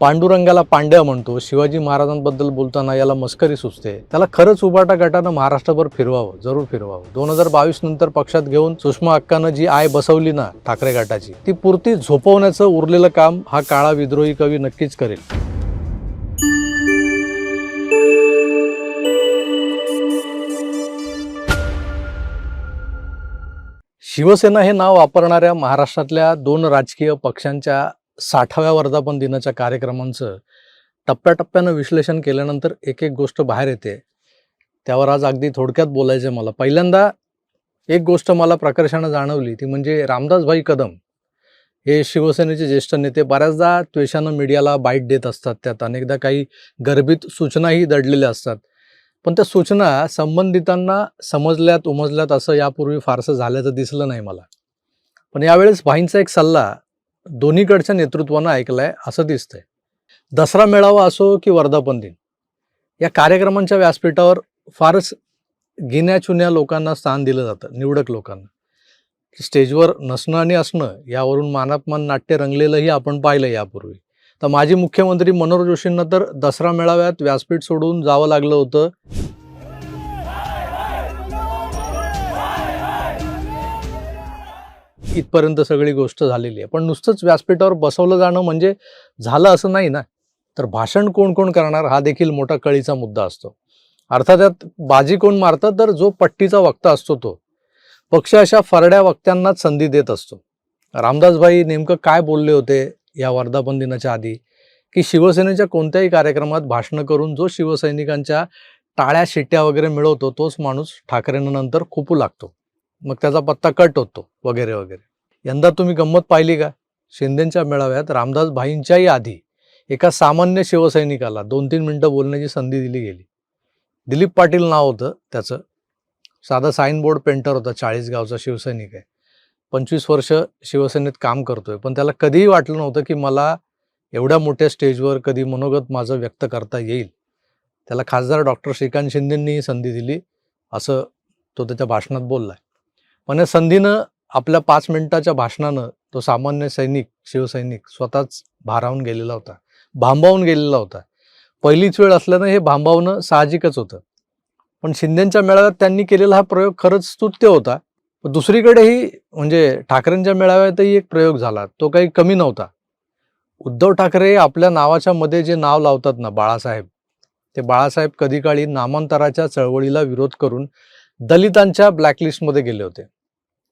पांडुरंगाला पांड्या म्हणतो, शिवाजी महाराजांबद्दल बोलताना याला मस्करी सुचते. त्याला खरंच उबाटा गटानं महाराष्ट्रभर फिरवावं, जरूर फिरवावं. 2022 नंतर पक्षात घेऊन सुषमा अक्कानं जी आय बसवली ना ठाकरे गटाची, ती पुरती झोपवण्याचं उरलेलं काम हा काळा विद्रोही कवी नक्कीच करेल. शिवसेना हे नाव वापरणाऱ्या महाराष्ट्रातल्या 2 राजकीय पक्षांच्या 60व्या वर्धापन दिनाच्या कार्यक्रमांचं टप्प्याटप्प्यानं विश्लेषण केल्यानंतर एक एक गोष्ट बाहेर येते. त्यावर आज अगदी थोडक्यात बोलायचं आहे मला. पहिल्यांदा एक गोष्ट मला प्रकर्षानं जाणवली, ती म्हणजे रामदासभाई कदम हे शिवसेनेचे ज्येष्ठ नेते बऱ्याचदा त्वेषानं मीडियाला बाईट देत असतात. त्यात अनेकदा काही गर्भित सूचनाही दडलेल्या असतात. पण त्या सूचना संबंधितांना समजल्यात उमजल्यात असं यापूर्वी फारसं झाल्याचं दिसलं नाही मला. पण यावेळेस भाईंचा एक सल्ला दोन्हीकडच्या नेतृत्वानं ऐकलाय असं दिसतंय. दसरा मेळावा असो की वर्धापन दिन, या कार्यक्रमांच्या व्यासपीठावर फारच गिन्याचुन्या लोकांना स्थान दिलं जातं, निवडक लोकांना. स्टेजवर नसणं आणि असणं यावरून मानापमान नाट्य रंगलेलंही आपण पाहिलं यापूर्वी. तर माजी मुख्यमंत्री मनोहर जोशींना तर दसरा मेळाव्यात व्यासपीठ सोडून जावं लागलं होतं. इथपर्यंत सगळी गोष्ट झालेली आहे. पण नुसतंच व्यासपीठावर बसवलं जाणं म्हणजे झालं असं नाही ना. तर भाषण कोण कोण करणार हा देखील मोठा कळीचा मुद्दा असतो. अर्थात त्यात बाजी कोण मारतं, तर जो पट्टीचा वक्ता असतो तो. पक्ष अशा फरड्या वक्त्यांनाच संधी देत असतो. रामदासभाई नेमकं काय बोलले होते या वर्धापन दिनाच्या आधी, की शिवसेनेच्या कोणत्याही कार्यक्रमात भाषणं करून जो शिवसैनिकांच्या टाळ्या शिट्ट्या वगैरे मिळवतो तोच माणूस ठाकरेंनंतर खूपू लागतो, मग त्याचा पत्ता कट होतो वगैरे वगैरे. यंदा तुम्ही गंमत पाहिली का? शिंदेंच्या मेळाव्यात रामदासभाईंच्याही आधी एका सामान्य शिवसैनिकाला 2-3 मिनिटं बोलण्याची संधी दिली गेली. दिलीप पाटील नाव होतं त्याचं. साधा साईनबोर्ड पेंटर होता, 40 गावचा शिवसैनिक आहे. 25 वर्ष शिवसेनेत काम करतोय. पण त्याला कधीही वाटलं नव्हतं की मला एवढ्या मोठ्या स्टेजवर कधी मनोगत माझं व्यक्त करता येईल. त्याला खासदार डॉक्टर श्रीकांत शिंदेंनी संधी दिली असं तो त्याच्या भाषणात बोललाय. पण या संधीनं आपल्या 5 मिनिटाच्या भाषणानं तो सामान्य सैनिक, शिवसैनिक स्वतःच भारावून गेलेला होता, भांबावून गेलेला होता. पहिलीच वेळ असल्यानं हे भांबावणं साहजिकच होतं. पण शिंदेंच्या मेळाव्यात त्यांनी केलेला हा प्रयोग खरंच स्तुत्य होता. दुसरीकडेही म्हणजे ठाकरेंच्या मेळाव्यातही एक प्रयोग झाला, तो काही कमी नव्हता. उद्धव ठाकरे आपल्या नावाच्या मध्ये जे नाव लावतात ना बाळासाहेब, ते बाळासाहेब कधी काळी नामांतराच्या चळवळीला विरोध करून दलितांच्या ब्लॅकलिस्टमध्ये गेले होते.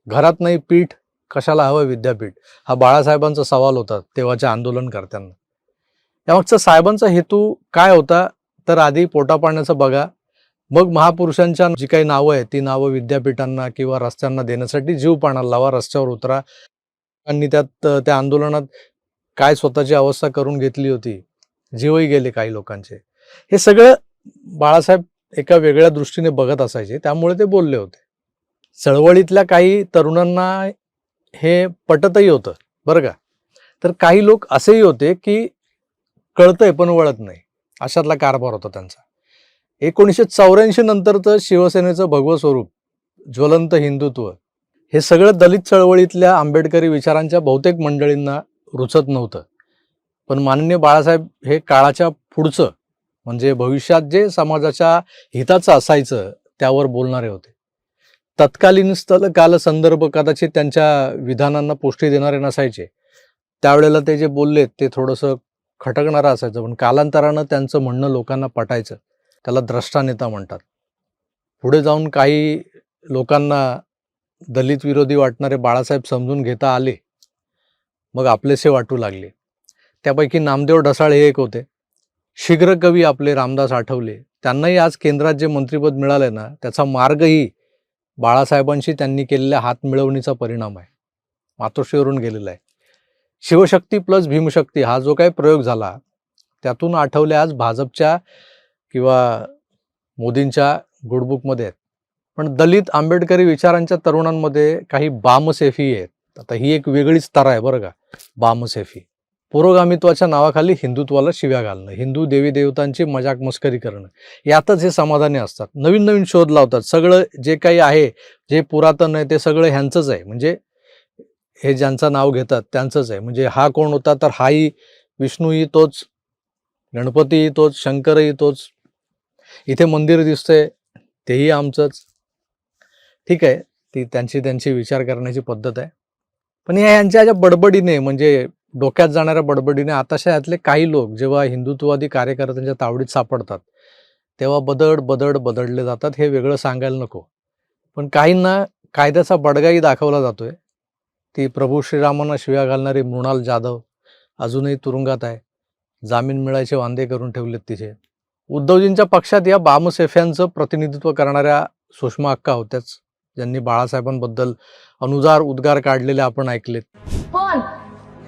घरात नाही पीठ, कशाला हवं विद्यापीठ, हा बाळासाहेबांचा सवाल होता तेव्हाच्या आंदोलनकर्त्यांना. यामागचा साहेबांचा हेतू काय होता, तर आधी पोटापाण्याचं बघा, मग महापुरुषांच्या जी काही नावं आहेत ती नावं विद्यापीठांना किंवा रस्त्यांना देण्यासाठी जीव पाणाला लावा, रस्त्यावर उतरा. आणि त्यात त्या आंदोलनात काय स्वतःची अवस्था करून घेतली होती, जीवही गेले काही लोकांचे. हे सगळं बाळासाहेब एका वेगळ्या दृष्टीने बघत असायचे, त्यामुळे ते बोलले होते. चळवळीतल्या काही तरुणांना हे पटतही होतं बरं का. तर काही लोक असेही होते की कळतंय पण वळत नाही, अशातला कारभार होता त्यांचा. 1984 नंतरचं शिवसेनेचं भगवं स्वरूप, ज्वलंत हिंदुत्व, हे सगळं दलित चळवळीतल्या आंबेडकरी विचारांच्या बहुतेक मंडळींना रुचत नव्हतं. पण माननीय बाळासाहेब हे काळाच्या पुढचं म्हणजे भविष्यात जे समाजाच्या हिताचं असायचं त्यावर बोलणारे होते. तत्कालीन स्थल काल संदर्भ कदाचित त्यांच्या विधानांना पुष्टी देणारे नसायचे. त्यावेळेला ते जे बोलले ते थोडंसं खटकणारं असायचं, पण कालांतरानं त्यांचं म्हणणं लोकांना पटायचं. त्याला द्रष्टा नेता म्हणतात. पुढे जाऊन काही लोकांना दलित विरोधी वाटणारे बाळासाहेब समजून घेता आले, मग आपलेसे वाटू लागले. त्यापैकी नामदेव ढसाळ हे एक होते. शीघ्र कवी आपले रामदास आठवले, त्यांनाही आज केंद्रात जे मंत्रिपद मिळालंय ना, त्याचा मार्गही बाळासाहेबांशी त्यांनी केलेल्या हातमिळवणीचा परिणाम आहे, मातोश्रीवरून गेलेला आहे. शिवशक्ती प्लस भीमशक्ती हा जो काही प्रयोग झाला, त्यातून आठवले आज भाजपच्या किंवा मोदींच्या गुडबुकमध्ये आहेत. पण दलित आंबेडकरी विचारांच्या तरुणांमध्ये काही बामसेफी आहेत. आता ही एक वेगळीच तरा आहे बरं का, बामसेफी. पुरोगामित्वाच्या नावाखाली हिंदुत्वाला शिव्या घालणं, हिंदू देवी देवतांची मजाक मस्करी करणं, यातच हे समाधानी असतात. नवीन नवीन शोध लावतात. सगळं जे काही आहे, जे पुरातन आहे ते सगळं ह्यांचंच आहे, म्हणजे हे ज्यांचं नाव घेतात त्यांचंच आहे. म्हणजे हा कोण होता, तर हाही विष्णूही तोच गणपतीही तोच, शंकरही तोच, इथे मंदिर दिसतंय तेही आमचंच. ठीक आहे, ती त्यांची त्यांची विचार करण्याची पद्धत आहे. पण यांच्या ज्या बडबडीने, म्हणजे डोक्यात जाणाऱ्या बडबडीने आताशा यातले काही लोक जेव्हा हिंदुत्ववादी कार्यकर्त्यांच्या तावडीत सापडतात तेव्हा बदडले जातात. हे वेगळं सांगायला नको. पण काहींना कायद्याचा बडगाही दाखवला जातोय. ती प्रभू श्रीरामांना शिव्या घालणारी मृणाल जाधव अजूनही तुरुंगात आहे. जामीन मिळायचे वांदे करून ठेवलेत तिचे. उद्धवजींच्या पक्षात या बामसेफ्यांचं प्रतिनिधित्व करणाऱ्या सुषमा अक्का होत्याच, ज्यांनी बाळासाहेबांबद्दल अनुदार उद्गार काढलेले आपण ऐकलेत. पण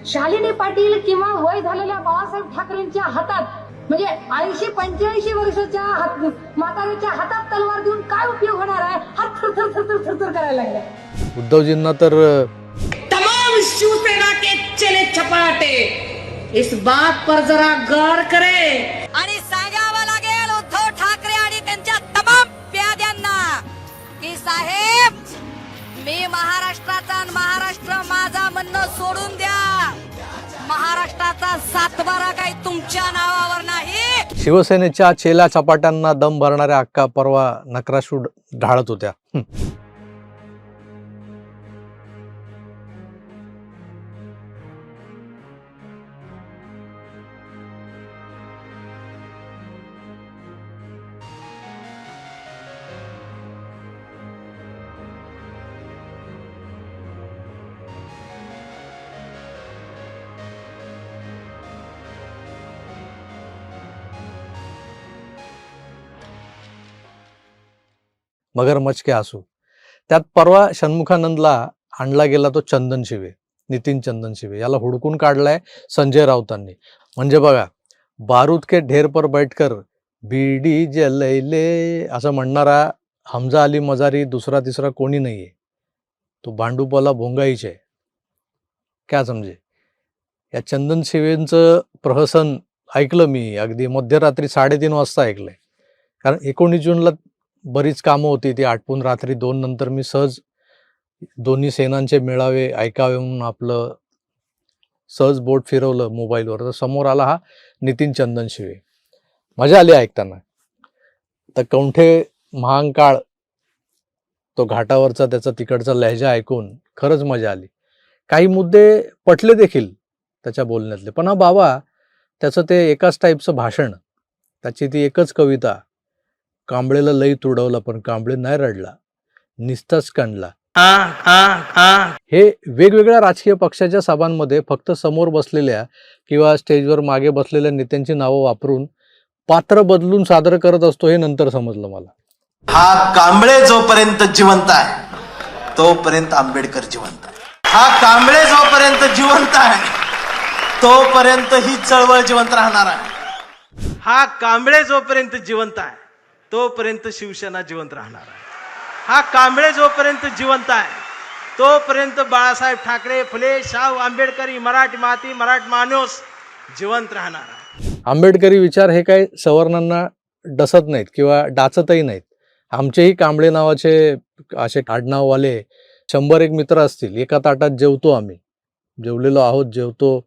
शालिनी पाटील किंवा वय झालेल्या बाळासाहेब ठाकरेंच्या हातात, म्हणजे 80-85 वर्षाच्या म्हाताऱ्याच्या हातात तलवार देऊन काय उपयोग होणार आहे? हात थरथर करायला लागले. उद्धवजींना तर तमाम शिवसेना के चले चपाटे इस बात पर जरा गौर करे आणि सांगावं लागेल उद्धव ठाकरे आणि त्यांच्या तमाम प्याद्यांना की साहेब, मी महाराष्ट्राचा आणि महाराष्ट्र माझा म्हणणं सोडून द्या. महाराष्ट्राचा सातबारा काही तुमच्या नावावर नाही. शिवसेनेच्या चेला चपाट्यांना दम भरणाऱ्या अक्का परवा नक्राशू ढाळत होत्या. मगरमच्छ के आसू. त्यात परवा षण्मुखानंदला आणला गेला तो चंदन शिवे, नितीन चंदन शिवे. याला हुडकून काढलाय संजय राऊतांनी. म्हणजे बघा, बारूद के ढेर पर बैठकर बीडी जलैले असं म्हणणारा हमजा अली मजारी दुसरा तिसरा कोणी नाहीये. तो भांडूपला भोंगाईच आहे. क्या समजे. या चंदन शिवेंचं प्रहसन ऐकलं मी अगदी मध्यरात्री 3:30 वाजता ऐकलंय. कारण 19 जूनला बरीच कामं होती, ती आटपून रात्री 2 नंतर मी सहज दोन्ही सेनांचे मेळावे ऐकावे म्हणून आपलं सहज बोट फिरवलं मोबाईलवर, तर समोर आला हा नितीन चंदन शिवे. मजा आली ऐकताना. तर कौंठे महांकाळ, तो घाटावरचा त्याचा तिकडचा लहजा ऐकून खरंच मजा आली. काही मुद्दे पटले देखील त्याच्या बोलण्यातले. पण हा बाबा, त्याचं ते एकाच टाईपचं भाषण, त्याची ती एकच कविता, कांबळेला लई तुडवला पण कांबळे नाही रडला, निस्ताच कांडला. हे वेगवेगळ्या राजकीय पक्षाच्या सभांमध्ये फक्त समोर बसलेल्या किंवा स्टेजवर मागे बसलेल्या नेत्यांची नावं वापरून पात्र बदलून सादर करत असतो, हे नंतर समजलं मला. हा कांबळे जोपर्यंत जिवंत आहे तोपर्यंत आंबेडकर जिवंत आहे. हा कांबळे जोपर्यंत जिवंत आहे तोपर्यंत ही चळवळ जिवंत राहणार आहे. हा कांबळे जोपर्यंत जिवंत आहे तोपर्यंत शिवसेना जिवंत राहणार आहे. हा कांबळे जोपर्यंत जिवंत आहे तोपर्यंत बाळासाहेब ठाकरे, फुले, शाहू आंबेडकरी, मराठी माती, मराठी माणूस जिवंत राहणार आहे. आंबेडकरी विचार हे काही सवर्णांना डसत नाहीत किंवा डाचतही नाहीत. आमचेही कांबळे नावाचे असे आडनाववाले 100-1 मित्र असतील. एका ताटात जेवतो आम्ही, जेवलेलो आहोत, जेवतो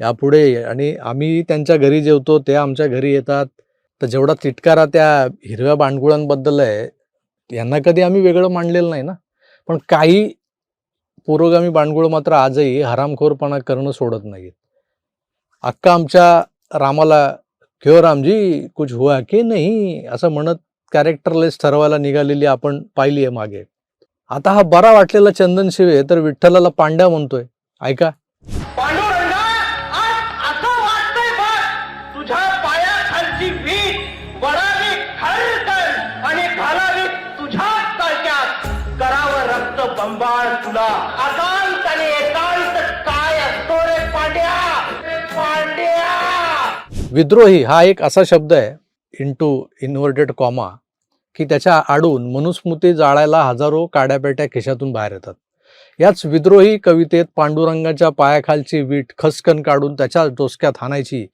यापुढे, आणि आम्ही त्यांच्या घरी जेवतो, ते आमच्या घरी येतात. तर जेवढा तिटकारा त्या हिरव्या बांडगुळांबद्दल आहे, यांना कधी आम्ही वेगळं मांडलेलं नाही ना. पण काही पुरोगामी बांडगुळ मात्र आजही हरामखोरपणा करणं सोडत नाहीत. अक्का आमच्या रामाला क्यों रामजी कुछ हुआ की नाही असं म्हणत कॅरेक्टरलेस ठरवायला निघालेली आपण पाहिली आहे मागे. आता हा बरा वाटलेला चंदन शिवे तर विठ्ठलाला पांड्या म्हणतोय. ऐका. पांडुरंगा, आज असं वाटतंय बघ, तुझ्या पायाखालची वीट वडावी खळखळ आणि घालावी तुझ्याच तळक्यात. करावं रक्त बंबाळ तुला. अकांत आणि एकांत काय असतो रे पांड्या, पांड्या. विद्रोही हा एक असा शब्द आहे, इंटू इन्व्हर्टेड कॉमा, की त्याच्या आडून मनुस्मृती जाळायला हजारो काड्यापेट्या खिशातून बाहेर येतात. याच विद्रोही कवितेत पांडुरंगाच्या पायाखालची वीट खसकन काढून त्याच्या डोसक्यात हाणायची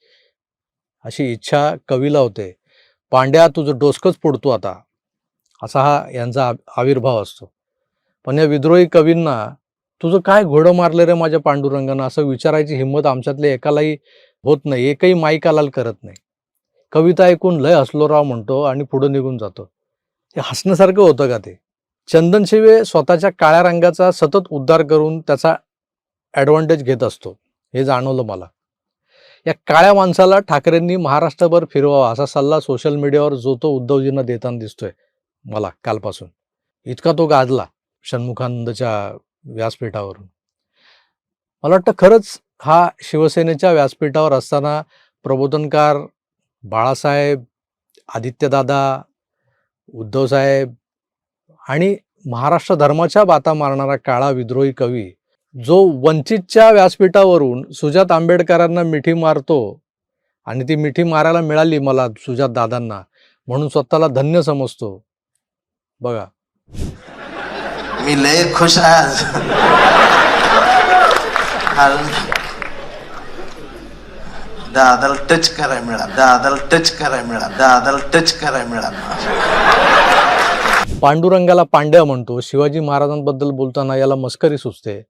अशी इच्छा कवीला होते. पांड्या तुझं डोसकंच फोडतो आता, असा हा यांचा आविर्भाव असतो. पण या विद्रोही कवींना तुझं काय घोडं मारलं रे माझ्या पांडुरंगानं असं विचारायची हिंमत आमच्यातले एकालाही होत नाही. एकही माईकालाल करत नाही. कविता ऐकून लय हसलो राव म्हणतो आणि पुढे निघून जातो. हे हसण्यासारखं होतं का ते? चंदन शिवे स्वतःच्या काळ्या रंगाचा सतत उद्धार करून त्याचा ॲडव्हान्टेज घेत असतो, हे जाणवलं मला. या काळ्या माणसाला ठाकरेंनी महाराष्ट्रभर फिरवावा असा सल्ला सोशल मीडियावर जो तो उद्धवजींना देताना दिसतोय मला कालपासून. इतका तो गाजला षण्मुखानंदच्या व्यासपीठावरून. मला वाटतं खरंच हा शिवसेनेच्या व्यासपीठावर असताना प्रबोधनकार बाळासाहेब, आदित्यदादा, उद्धवसाहेब आणि महाराष्ट्र धर्माच्या बाता मारणारा काळा विद्रोही कवी जो वंचितच्या व्यासपीठावरून सुजात आंबेडकरांना मिठी मारतो आणि ती मिठी मारायला मिळाली मला सुजात दादांना म्हणून स्वतःला धन्य समजतो. बघा, मी लय खुश आहे आज. दादाला टच करायला मिळालं, दादाला टच करायला मिळालं, दादाला टच करायला मिळालं. पांडुरंगाला पांड्या म्हणतो. शिवाजी महाराजांबद्दल बोलताना याला मस्करी सुचते.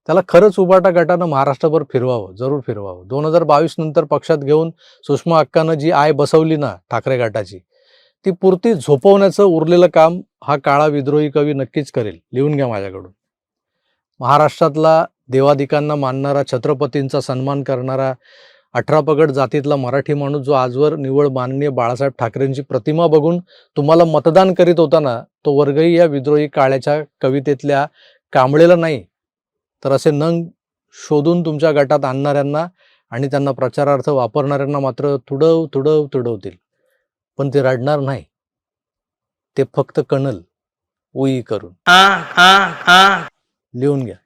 त्याला खरंच उबाटा गटानं महाराष्ट्रभर फिरवावं, जरूर फिरवावं. 2022 नंतर पक्षात घेऊन सुषमा अक्कानं जी आय बसवली ना ठाकरे गटाची, ती पुरती झोपवण्याचं उरलेलं काम हा काळा विद्रोही कवी नक्कीच करेल. लिहून घ्या माझ्याकडून. महाराष्ट्रातला देवादिकांना मानणारा, छत्रपतींचा सन्मान करणारा 18 पगड जातीतला मराठी माणूस जो आजवर निव्वळ माननीय बाळासाहेब ठाकरेंची प्रतिमा बघून तुम्हाला मतदान करीत होता ना, तो वर्गही या विद्रोही काळ्याच्या कवितेतल्या कांबळेला नाही तर असे नंग शोधून तुमच्या गटात आणणाऱ्यांना आणि त्यांना प्रचारार्थ वापरणाऱ्यांना मात्र तुडवतील. पण ते रडणार नाही. ते फक्त कणल उई करून. लिहून घ्या.